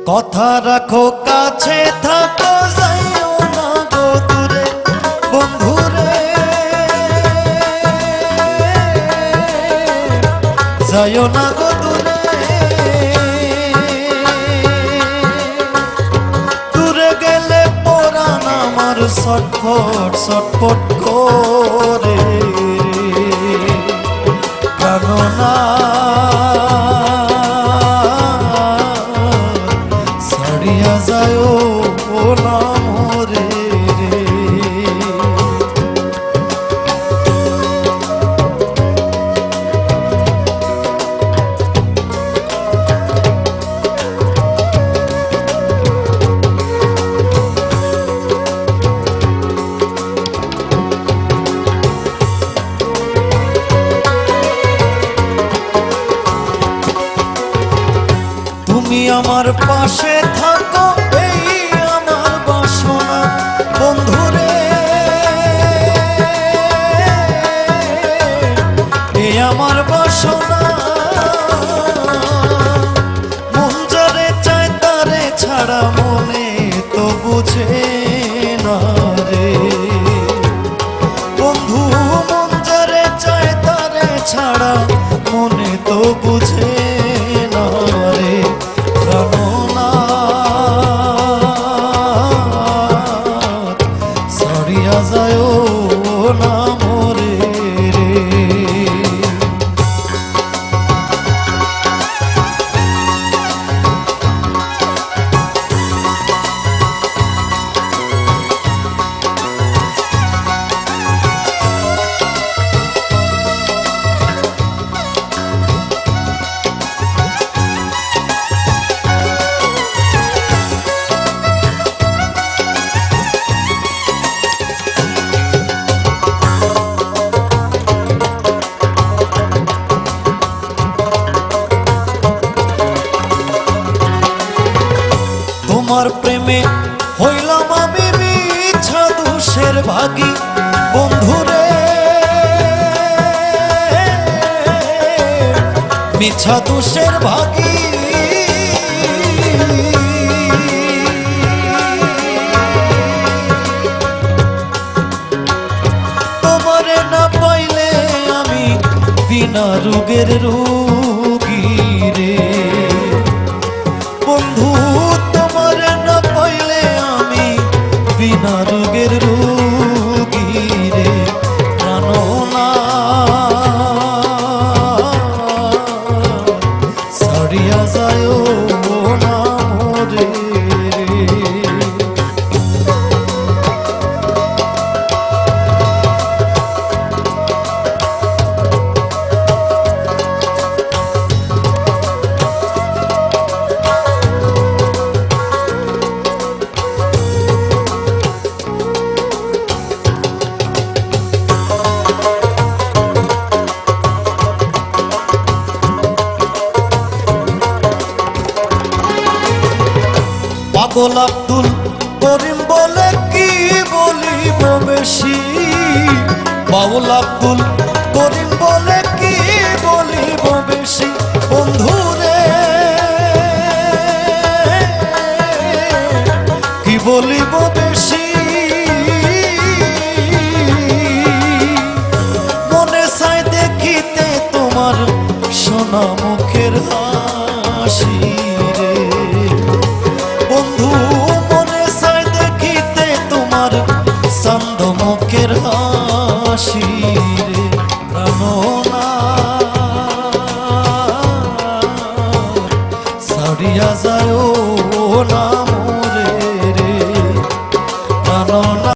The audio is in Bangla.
কথা রাখো কাছে থাকো যাইও না গো দূরে বন্ধুরে যাইও না গো দূরে দূরে গেলে পরাণ আমার ছটফট ছটফট করে প্রাণনা ছাড়িয়া যায়ও না মোরে রে। তুমি আমার পাশে থাকো এই আমার বাসনা বন্ধুরে এই আমার বাসনা মন যারে চায় তারে ছাড়া মনে তো বুঝে না রে বন্ধু মন যারে চায় তারে ছাড়া মনে তো বুঝে না রে ছাড়িয়া যায়ও না মোরে রে। তোমার প্রেমে হইলাম আমি মিছা দোষের ভাগী বন্ধুরে মিছা দোষের ভাগী তোমারে না পাইলে আমি বিনা রোগের রোগী রে বন্ধু তোমারে না পাইলে আমি বিনা রোগের রোগী রে প্রাণনা ছাড়িয়া যায়ও না মোরে রে। পাগল আব্দুল করিম বলে কি বলিব বেশি বাউল আব্দুল করিম বলে কি বলিব বেশি বন্ধুরে কি বলিব বেশি মনে চায় দেখিতে তোমার সোনা মুখের হাসি রে বন্ধু মনে চায় দেখিতে তোমার চান্দ মুখের হাসি রে প্রাণনা ছাড়িয়া যায়ও না